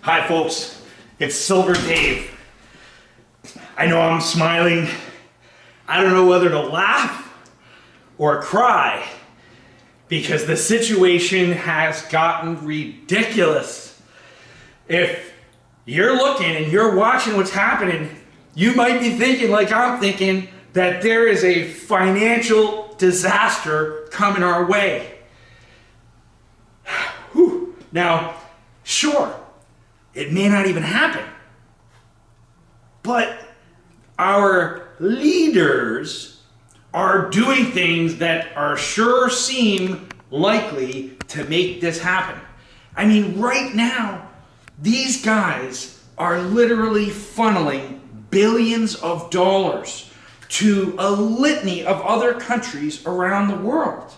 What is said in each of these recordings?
Hi folks, it's Silver Dave. I know I'm smiling. I don't know whether to laugh or cry because the situation has gotten ridiculous. If you're looking and you're watching what's happening, you might be thinking like I'm thinking that there is a financial disaster coming our way. Whew. Now, sure, it may not even happen, but our leaders are doing things that are sure seem likely to make this happen. I mean, right now, these guys are literally funneling billions of dollars to a litany of other countries around the world.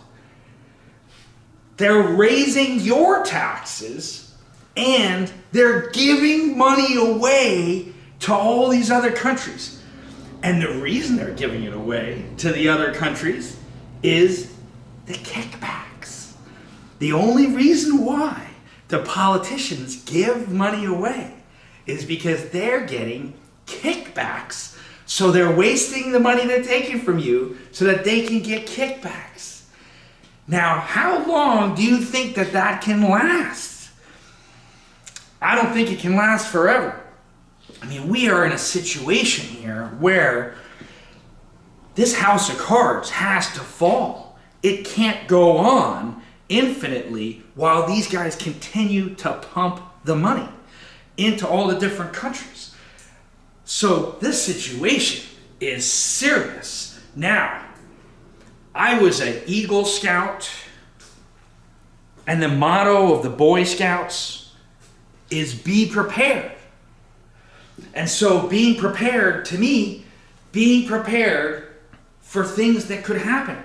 They're raising your taxes and they're giving money away to all these other countries. And the reason they're giving it away to the other countries is the kickbacks. The only reason why the politicians give money away is because they're getting kickbacks. So they're wasting the money they're taking from you so that they can get kickbacks. Now, how long do you think that that can last? I don't think it can last forever. I mean, we are in a situation here where this house of cards has to fall. It can't go on infinitely while these guys continue to pump the money into all the different countries. So this situation is serious. Now, I was an Eagle Scout, and the motto of the Boy Scouts is be prepared. And so being prepared, to me, being prepared for things that could happen.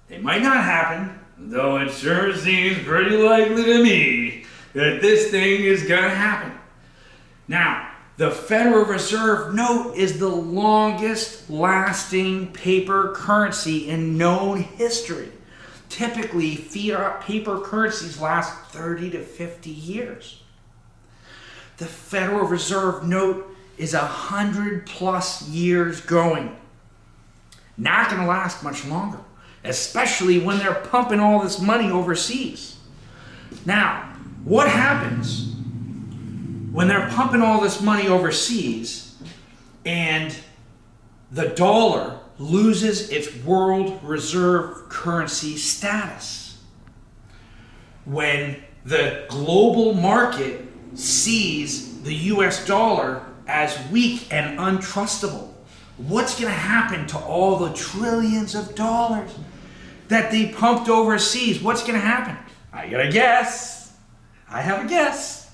They might not happen, though it sure seems pretty likely to me that this thing is going to happen. Now, the Federal Reserve note is the longest lasting paper currency in known history. Typically, fiat paper currencies last 30 to 50 years. The Federal Reserve note is 100+ years going. Not going to last much longer, especially when they're pumping all this money overseas. Now, what happens when they're pumping all this money overseas and the dollar loses its world reserve currency status? When the global market sees the US dollar as weak and untrustable, what's going to happen to all the trillions of dollars that they pumped overseas? What's going to happen? I got a guess. I have a guess.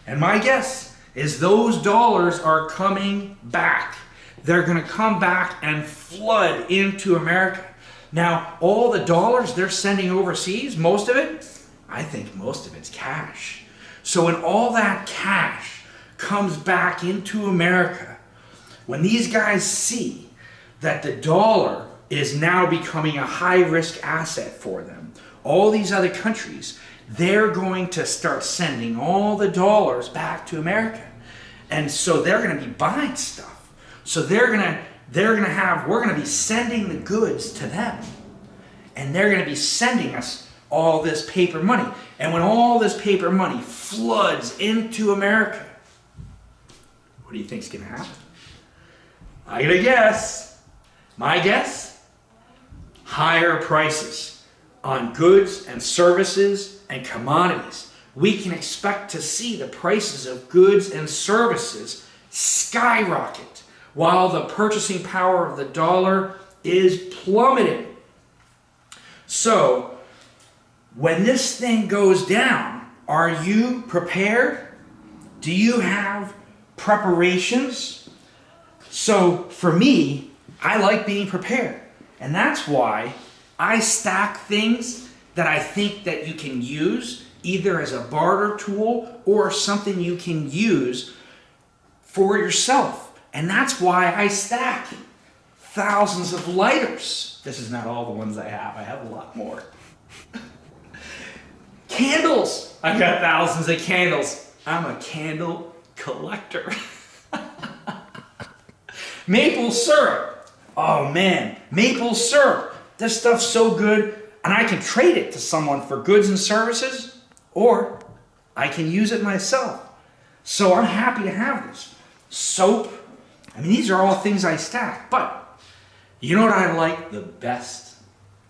And my guess is those dollars are coming back. They're going to come back and flood into America. Now, all the dollars they're sending overseas, most of it, I think most of it's cash. So when all that cash comes back into America, when these guys see that the dollar is now becoming a high-risk asset for them, all these other countries, they're going to start sending all the dollars back to America. And so they're going to be buying stuff. So we're going to be sending the goods to them. And they're going to be sending us all this paper money. And when all this paper money floods into America, what do you think's going to happen? I got a guess. My guess? Higher prices on goods and services and commodities. We can expect to see the prices of goods and services skyrocket while the purchasing power of the dollar is plummeting. So, when this thing goes down, are you prepared? Do you have preparations? So, for me, I like being prepared. And that's why I stack things that I think that you can use either as a barter tool or something you can use for yourself. And that's why I stack thousands of lighters. This is not all the ones I have a lot more. Candles. I got thousands of candles. I'm a candle collector. Maple syrup. Oh man, maple syrup. This stuff's so good, and I can trade it to someone for goods and services, or I can use it myself. So I'm happy to have this. Soap. I mean, these are all things I stack, but you know what I like the best?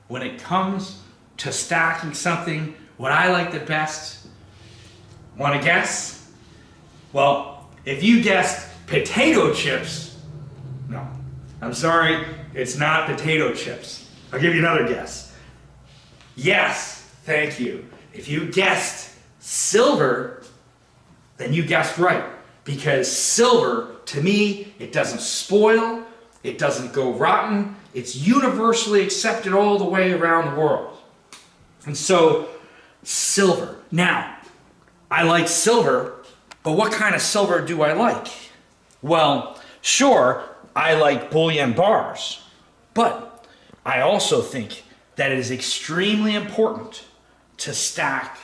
When it comes to stacking something, what I like the best, want to guess? Well, if you guessed potato chips, no, I'm sorry, it's not potato chips. I'll give you another guess. Yes, thank you. If you guessed silver, then you guessed right. Because silver, to me, it doesn't spoil, it doesn't go rotten, it's universally accepted all the way around the world. And so, silver. Now, I like silver, but what kind of silver do I like? Well, sure, I like bullion bars, but I also think that it is extremely important to stack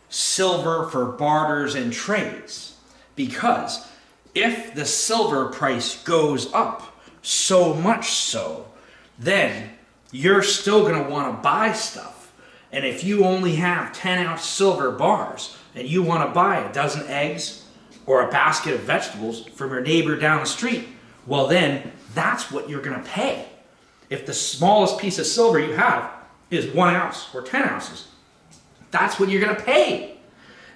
silver for barters and trades, because if the silver price goes up so much so, then you're still going to want to buy stuff. And if you only have 10-ounce silver bars and you want to buy a dozen eggs or a basket of vegetables from your neighbor down the street, well then that's what you're going to pay. If the smallest piece of silver you have is 1 ounce or 10 ounces, that's what you're going to pay.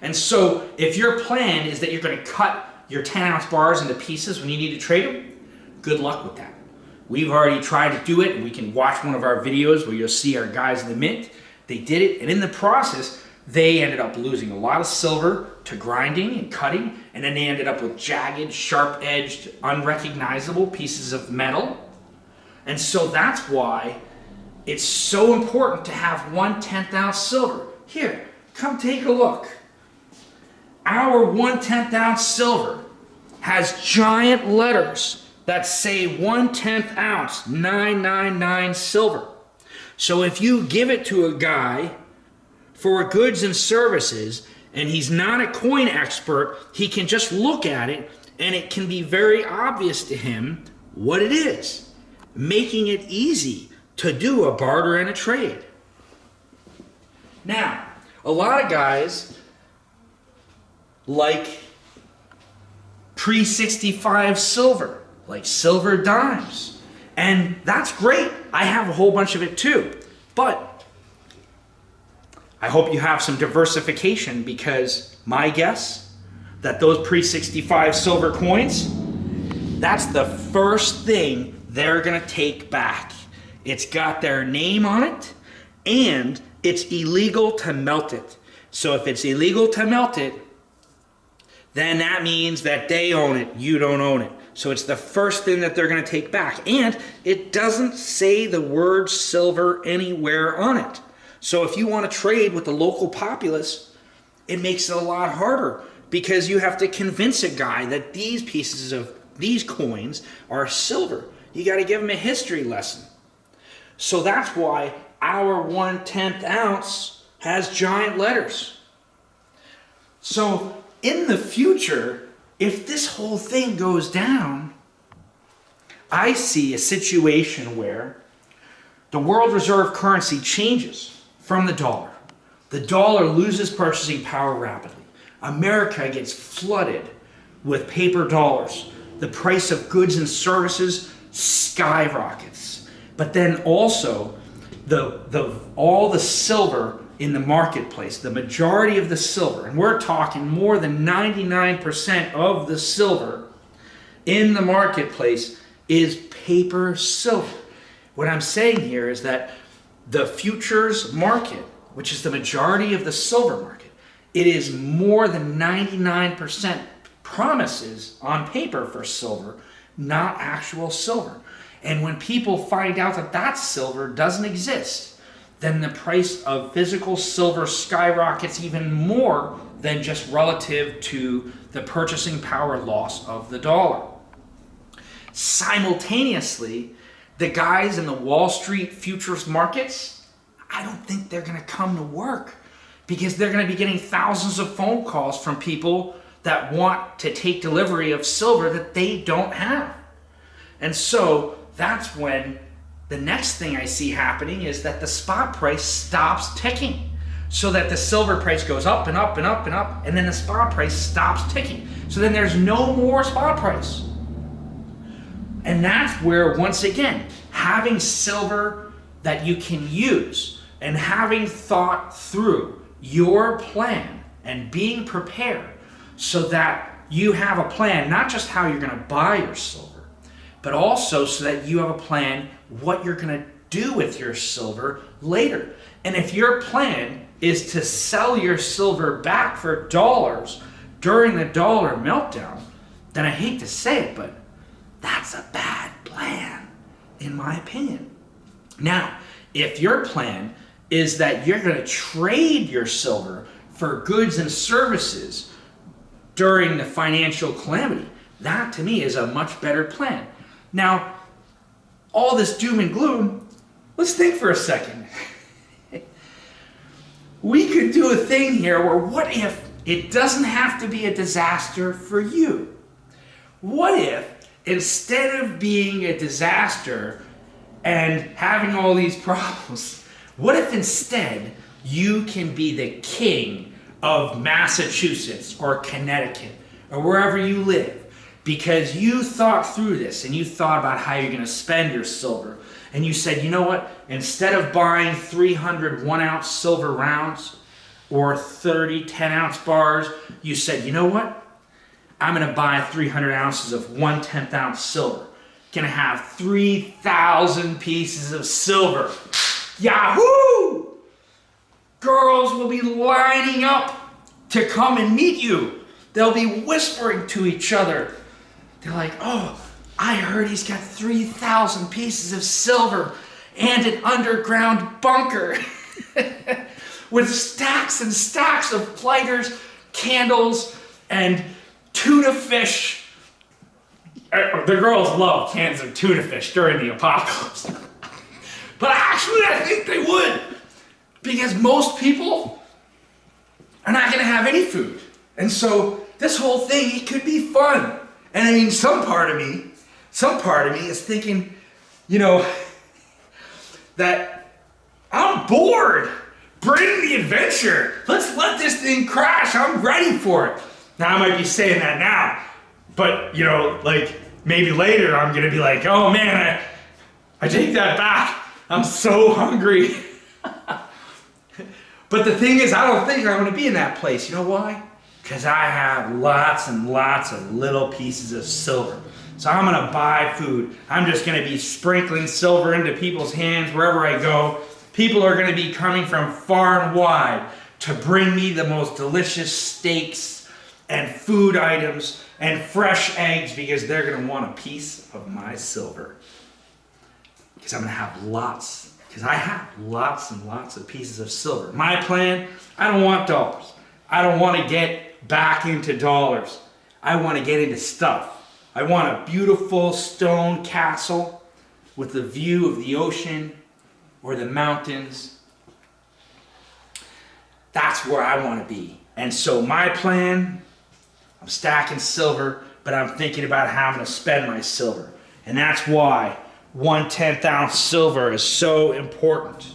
And so if your plan is that you're going to cut your 10-ounce bars into pieces when you need to trade them, good luck with that. We've already tried to do it, and we can watch one of our videos where you'll see our guys in the mint. They did it, and in the process, they ended up losing a lot of silver to grinding and cutting, and then they ended up with jagged, sharp-edged, unrecognizable pieces of metal. And so that's why it's so important to have 1/10 ounce silver. Here, come take a look. Our 1/10 ounce silver has giant letters that say 1/10 ounce 999 silver. So if you give it to a guy for goods and services and he's not a coin expert, he can just look at it and it can be very obvious to him what it is, making it easy to do a barter and a trade. Now, a lot of guys like pre-65 silver, like silver dimes. And that's great. I have a whole bunch of it too. But I hope you have some diversification, because my guess that those pre-65 silver coins, that's the first thing they're going to take back. It's got their name on it, and it's illegal to melt it. So if it's illegal to melt it, then that means that they own it, you don't own it. So it's the first thing that they're going to take back. And it doesn't say the word silver anywhere on it. So if you want to trade with the local populace, it makes it a lot harder, because you have to convince a guy that these pieces of these coins are silver. You got to give him a history lesson. So that's why our 1/10 ounce has giant letters. So in the future, if this whole thing goes down, I see a situation where the world reserve currency changes from the dollar. The dollar loses purchasing power rapidly. America gets flooded with paper dollars. The price of goods and services skyrockets. But then also, all the silver in the marketplace, the majority of the silver, and we're talking more than 99% of the silver in the marketplace is paper silver. What I'm saying here is that the futures market, which is the majority of the silver market, it is more than 99% promises on paper for silver, not actual silver. And when people find out that that silver doesn't exist, then the price of physical silver skyrockets even more than just relative to the purchasing power loss of the dollar. Simultaneously, the guys in the Wall Street futures markets, I don't think they're going to come to work, because they're going to be getting thousands of phone calls from people that want to take delivery of silver that they don't have. And so that's when the next thing I see happening is that the spot price stops ticking, so that the silver price goes up and up and up and up, and then the spot price stops ticking. So then there's no more spot price. And that's where, once again, having silver that you can use and having thought through your plan and being prepared so that you have a plan, not just how you're going to buy your silver, but also so that you have a plan what you're going to do with your silver later. And if your plan is to sell your silver back for dollars during the dollar meltdown, then I hate to say it, but that's a bad plan, in my opinion. Now, if your plan is that you're going to trade your silver for goods and services during the financial calamity, that to me is a much better plan. Now, all this doom and gloom, let's think for a second. We could do a thing here where what if it doesn't have to be a disaster for you? What if instead of being a disaster and having all these problems, what if instead you can be the king of Massachusetts or Connecticut or wherever you live because you thought through this and you thought about how you're going to spend your silver, and you said, you know what, instead of buying 300 1-ounce silver rounds or 30 10-ounce bars, you said, you know what, I'm going to buy 300 ounces of 1/10 ounce silver. Going to have 3,000 pieces of silver. Yahoo! Girls will be lining up to come and meet you. They'll be whispering to each other. They're like, oh, I heard he's got 3,000 pieces of silver and an underground bunker with stacks and stacks of lighters, candles, and tuna fish. The girls love cans of tuna fish during the apocalypse. But actually, I think they would. Because most people are not going to have any food. And so this whole thing, it could be fun. And I mean, some part of me is thinking, you know, that I'm bored. Bring the adventure. Let's let this thing crash. I'm ready for it. Now, I might be saying that now, but, you know, like, maybe later I'm going to be like, oh, man, I take that back. I'm so hungry. But the thing is, I don't think I'm going to be in that place. You know why? Because I have lots and lots of little pieces of silver. So I'm going to buy food. I'm just going to be sprinkling silver into people's hands wherever I go. People are going to be coming from far and wide to bring me the most delicious steaks and food items and fresh eggs because they're going to want a piece of my silver. Because I'm going to have lots. Because I have lots and lots of pieces of silver. My plan, I don't want dollars. I don't want to get back into dollars. I want to get into stuff. I want a beautiful stone castle with the view of the ocean or the mountains. That's where I want to be. And so my plan, I'm stacking silver, but I'm thinking about how I'm going to spend my silver. And that's why 1/10 ounce silver is so important.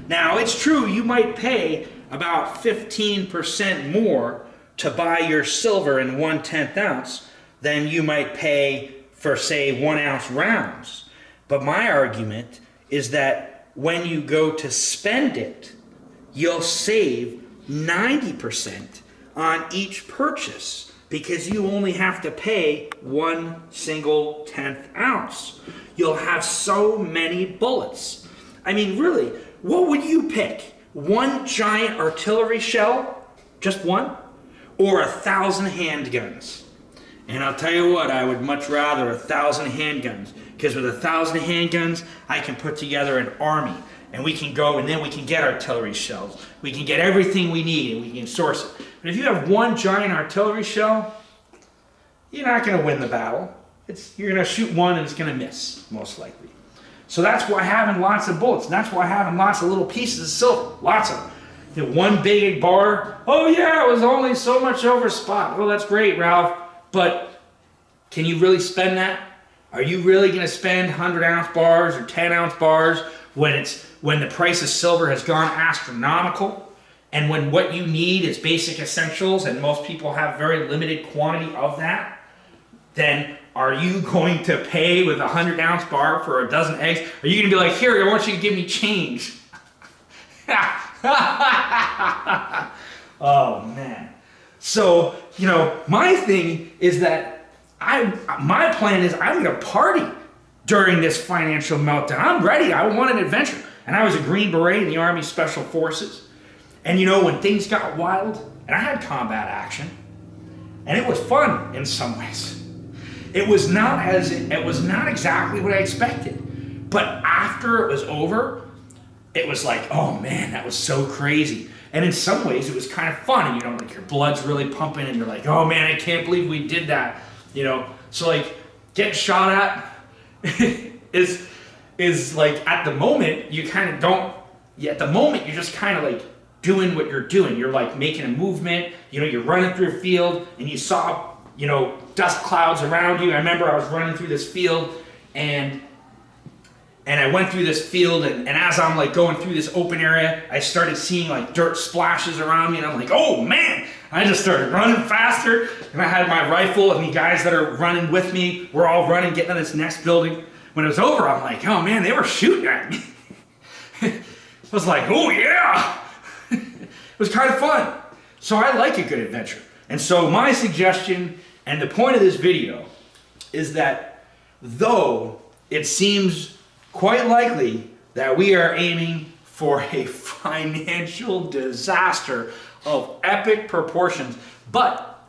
Now, it's true, you might pay about 15% more to buy your silver in 1/10 ounce than you might pay for, say, 1-ounce rounds. But my argument is that when you go to spend it, you'll save 90% on each purchase because you only have to pay 1 single 10th ounce. You'll have so many bullets. I mean, really, what would you pick? 1 giant artillery shell? Just one? Or 1,000 handguns? And I'll tell you what, I would much rather 1,000 handguns. Because with 1,000 handguns, I can put together an army. And we can go and then we can get artillery shells. We can get everything we need and we can source it. But if you have 1 giant artillery shell, you're not going to win the battle. You're going to shoot one and it's going to miss, most likely. So that's why having lots of bullets, and that's why having lots of little pieces of silver, lots of them. the one big bar, oh yeah, it was only so much over spot. Well, that's great, Ralph, but can you really spend that? Are you really going to spend 100-ounce bars or 10-ounce bars when the price of silver has gone astronomical, and when what you need is basic essentials and most people have very limited quantity of that? Then are you going to pay with a 100-ounce bar for a dozen eggs? Are you going to be like, here, I want you to give me change? Oh man. So, my thing is that my plan is I'm going to party during this financial meltdown. I'm ready. I want an adventure. And I was a Green Beret in the Army Special Forces. And when things got wild, and I had combat action, and it was fun in some ways. It was not exactly what I expected. But after it was over, it was like, oh man, that was so crazy. And in some ways, it was kind of fun. Like your blood's really pumping, and you're like, oh man, I can't believe we did that. So like getting shot at is like at the moment you kind of don't. At the moment you're just kind of like doing what you're doing. You're like making a movement. You're running through a field, and you saw dust clouds around you. I remember I was running through this field, and I went through this field, and as I'm like going through this open area, I started seeing like dirt splashes around me, and I'm like, oh man! I just started running faster, and I had my rifle, and the guys that are running with me were all running, getting to this next building. When it was over, I'm like, oh man, they were shooting at me. I was like, oh yeah! It was kind of fun. So I like a good adventure. And so my suggestion, and the point of this video, is that though it seems quite likely that we are aiming for a financial disaster of epic proportions, but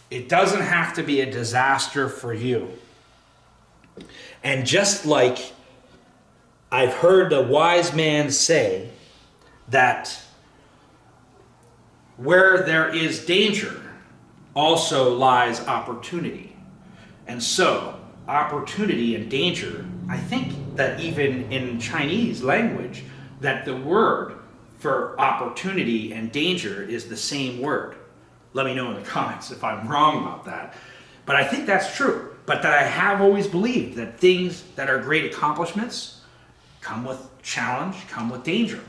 it doesn't have to be a disaster for you. And just like I've heard a wise man say that where there is danger also lies opportunity. And so opportunity and danger, I think that even in Chinese language, that the word for opportunity and danger is the same word. Let me know in the comments if I'm wrong about that. But I think that's true. But that I have always believed that things that are great accomplishments come with challenge, come with danger.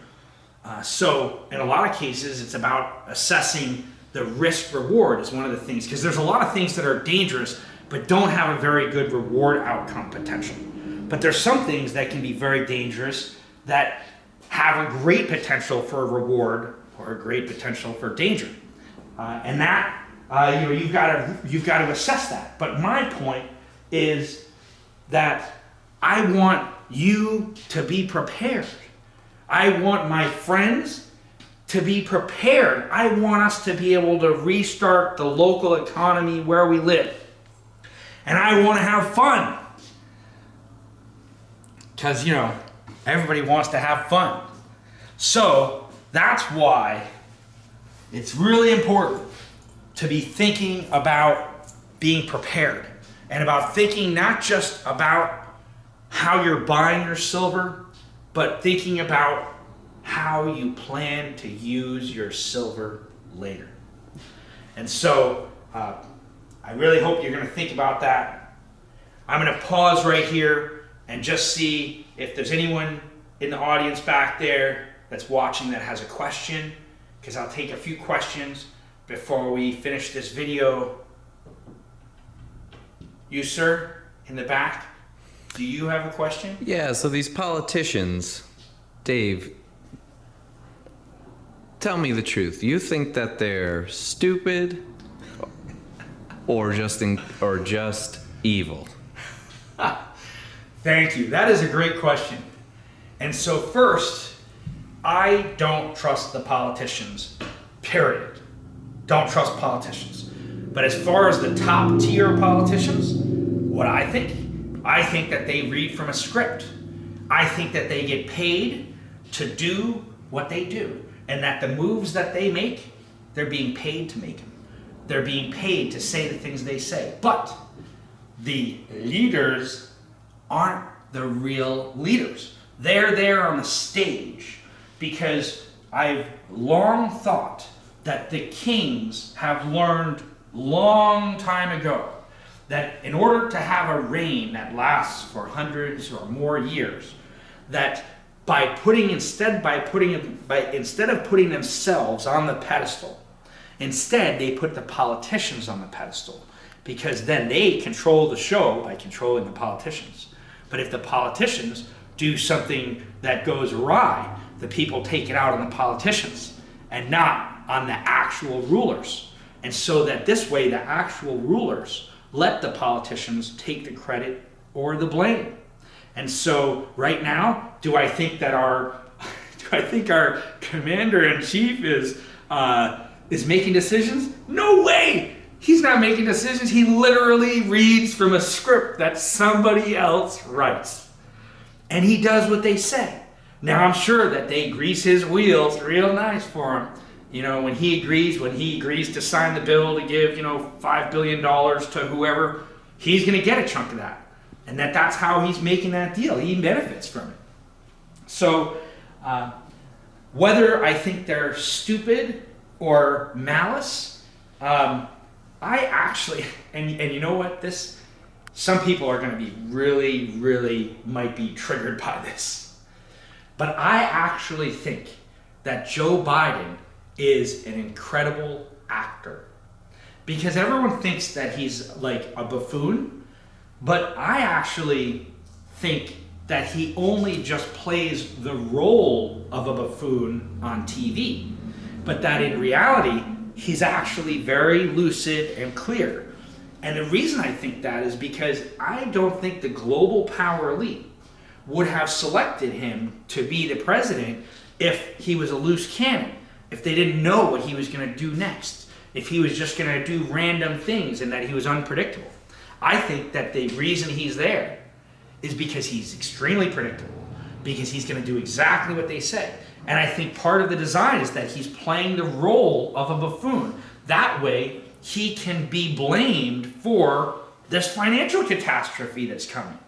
So in a lot of cases, it's about assessing the risk reward is one of the things, because there's a lot of things that are dangerous but don't have a very good reward outcome potential. But there's some things that can be very dangerous that have a great potential for reward or a great potential for danger. And that, you've got to assess that. But my point is that I want you to be prepared. I want my friends to be prepared. I want us to be able to restart the local economy where we live. And I want to have fun. Because, everybody wants to have fun. So that's why it's really important to be thinking about being prepared and about thinking not just about how you're buying your silver, but thinking about how you plan to use your silver later. And so I really hope you're going to think about that. I'm going to pause right here and just see if there's anyone in the audience back there that's watching that has a question, because I'll take a few questions before we finish this video. You, sir, in the back, do you have a question? Yeah, so these politicians, Dave, tell me the truth. You think that they're stupid or just evil? Thank you. That is a great question. And so first, I don't trust the politicians, period. Don't trust politicians. But as far as the top tier politicians, what I think that they read from a script. I think that they get paid to do what they do. And that the moves that they make, they're being paid to make them. They're being paid to say the things they say. But the leaders aren't the real leaders. They're there on the stage because I've long thought that the kings have learned long time ago that in order to have a reign that lasts for hundreds or more years, that instead of putting themselves on the pedestal, instead they put the politicians on the pedestal, because then they control the show by controlling the politicians. But if the politicians do something that goes awry, the people take it out on the politicians and not on the actual rulers. And so that this way the actual rulers let the politicians take the credit or the blame. And so right now, do I think our commander-in-chief is making decisions? No way! He's not making decisions. He literally reads from a script that somebody else writes. And he does what they say. Now I'm sure that they grease his wheels real nice for him. You know, when he agrees to sign the bill to give, $5 billion to whoever, he's going to get a chunk of that. And that's how he's making that deal. He benefits from it. So whether I think they're stupid or malice, I actually, and you know what, some people are going to be really, really might be triggered by this. But I actually think that Joe Biden is an incredible actor. Because everyone thinks that he's like a buffoon, but I actually think that he only just plays the role of a buffoon on TV. But that in reality, he's actually very lucid and clear. And the reason I think that is because I don't think the global power elite would have selected him to be the president if he was a loose cannon, if they didn't know what he was going to do next, if he was just going to do random things and that he was unpredictable. I think that the reason he's there is because he's extremely predictable, because he's going to do exactly what they say. And I think part of the design is that he's playing the role of a buffoon. That way, he can be blamed for this financial catastrophe that's coming.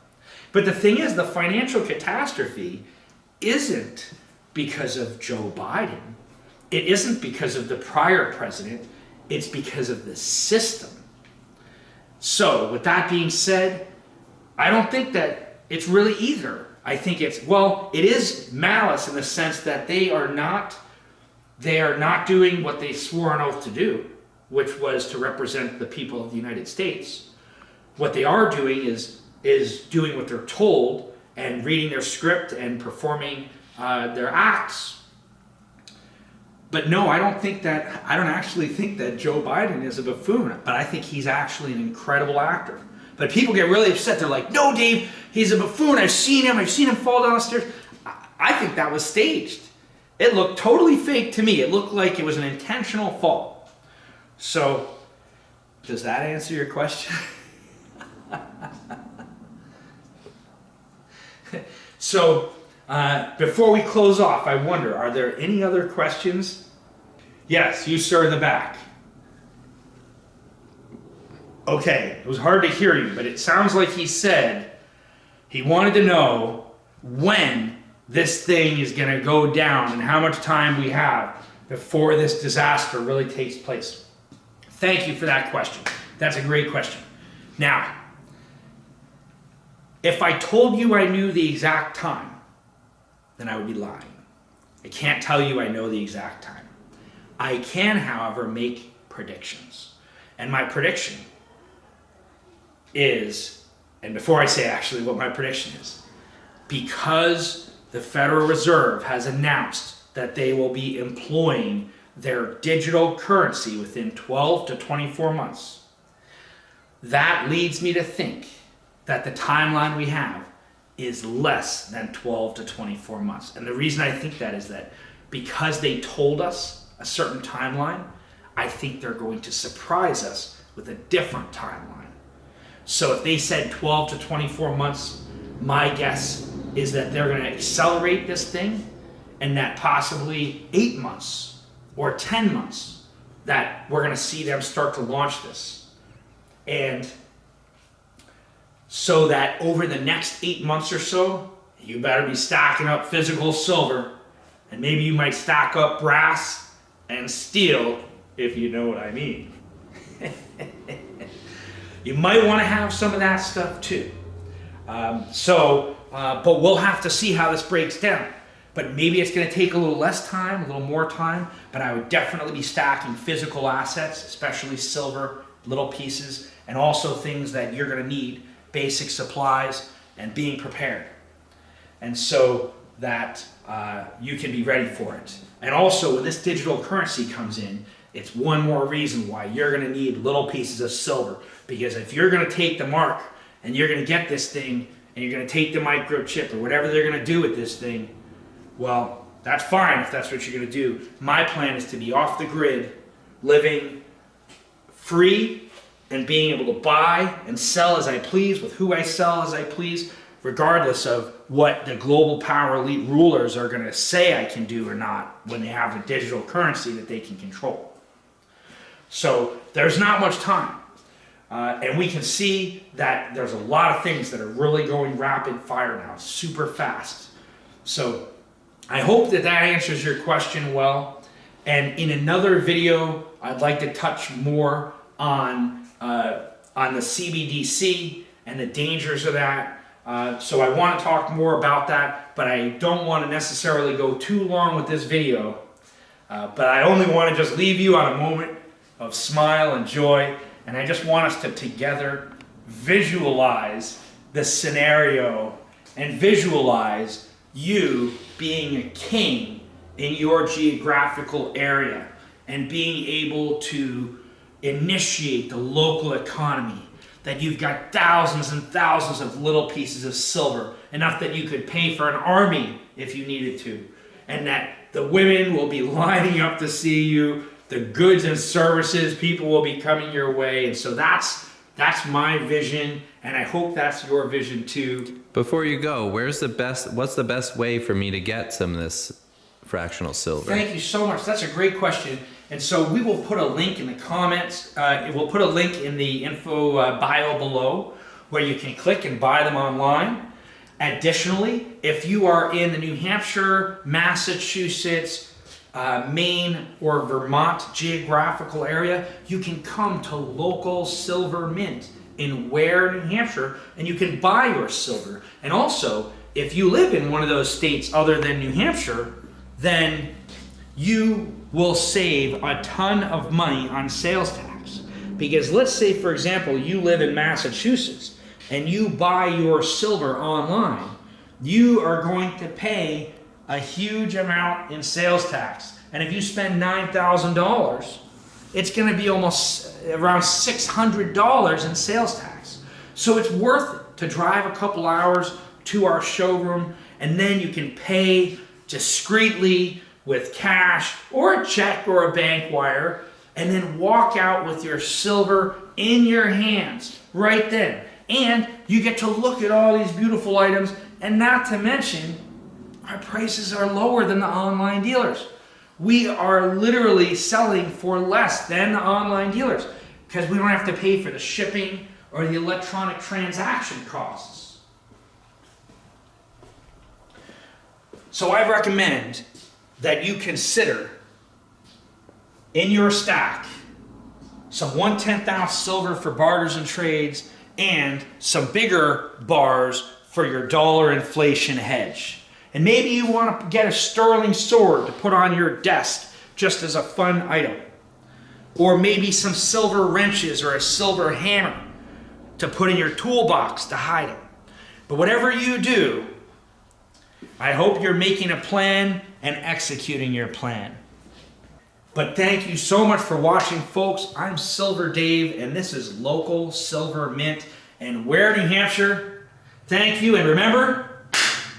But the thing is, the financial catastrophe isn't because of Joe Biden. It isn't because of the prior president. It's because of the system. So, with that being said, I don't think that it's really either. I think it is malice in the sense that they are not doing what they swore an oath to do, which was to represent the people of the United States. What they are doing is doing what they're told and reading their script and performing their acts. But no, I don't actually think that Joe Biden is a buffoon, but I think he's actually an incredible actor. But people get really upset. They're like, no, Dave, he's a buffoon. I've seen him fall down the stairs. I think that was staged. It looked totally fake to me. It looked like it was an intentional fall. So, does that answer your question? So, before we close off, I wonder, are there any other questions? Yes, you, sir, in the back. Okay, it was hard to hear you, but it sounds like he said he wanted to know when this thing is going to go down and how much time we have before this disaster really takes place. Thank you for that question. That's a great question. Now, if I told you I knew the exact time, then I would be lying. I can't tell you I know the exact time. I can, however, make predictions. And my prediction is, and before I say actually what my prediction is, because the Federal Reserve has announced that they will be employing their digital currency within 12 to 24 months, that leads me to think that the timeline we have is less than 12 to 24 months. And the reason I think that is that because they told us a certain timeline, I think they're going to surprise us with a different timeline. So if they said 12 to 24 months, my guess is that they're going to accelerate this thing, and that possibly 8 months or 10 months that we're going to see them start to launch this. And so that over the next 8 months or so, you better be stacking up physical silver, And maybe you might stack up brass and steel, if you know what I mean. You might want to have some of that stuff too. But we'll have to see how this breaks down. But maybe it's going to take a little less time, a little more time, but I would definitely be stacking physical assets, especially silver, little pieces, and also things that you're going to need, basic supplies, and being prepared. And so that you can be ready for it. And also, when this digital currency comes in, it's one more reason why you're going to need little pieces of silver. Because if you're going to take the mark and you're going to get this thing and you're going to take the microchip or whatever they're going to do with this thing, well, that's fine if that's what you're going to do. My plan is to be off the grid, living free and being able to buy and sell as I please, with who I sell as I please, regardless of what the global power elite rulers are going to say I can do or not when they have a digital currency that they can control. So there's not much time. And we can see that there's a lot of things that are really going rapid fire now, super fast. So I hope that that answers your question well. And in another video, I'd like to touch more on the CBDC and the dangers of that. So I want to talk more about that, but I don't want to necessarily go too long with this video. But I only want to just leave you on a moment of smile and joy. And I just want us to together visualize the scenario and visualize you being a king in your geographical area and being able to initiate the local economy, that you've got thousands and thousands of little pieces of silver, enough that you could pay for an army if you needed to, and that the women will be lining up to see you, the goods and services, people will be coming your way. And so that's my vision, and I hope that's your vision too. Before you go, what's the best way for me to get some of this fractional silver? Thank you so much. That's a great question. And so we will put a link in the comments. We'll put a link in the info bio below where you can click and buy them online. Additionally, if you are in the New Hampshire, Massachusetts, Maine, or Vermont geographical area, you can come to local silver mint in Ware, New Hampshire, and you can buy your silver. And also, if you live in one of those states other than New Hampshire, then you will save a ton of money on sales tax. Because let's say, for example, you live in Massachusetts and you buy your silver online, you are going to pay a huge amount in sales tax. And if you spend $9,000, it's going to be almost around $600 in sales tax. So it's worth it to drive a couple hours to our showroom, and then you can pay discreetly with cash or a check or a bank wire, and then walk out with your silver in your hands right then. And you get to look at all these beautiful items, and not to mention, our prices are lower than the online dealers. We are literally selling for less than the online dealers because we don't have to pay for the shipping or the electronic transaction costs. So I recommend that you consider in your stack some 1/10 ounce silver for barters and trades and some bigger bars for your dollar inflation hedge. And maybe you want to get a sterling sword to put on your desk just as a fun item. Or maybe some silver wrenches or a silver hammer to put in your toolbox to hide them. But whatever you do, I hope you're making a plan and executing your plan. But thank you so much for watching, folks. I'm Silver Dave, and this is Local Silver Mint in Ware, New Hampshire. Thank you, and remember,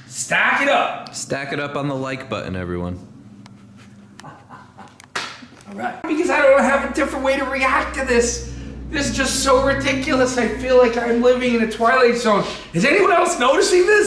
stack it up. Stack it up on the like button, everyone. All right. Because I don't have a different way to react to this. This is just so ridiculous. I feel like I'm living in a Twilight Zone. Is anyone else noticing this?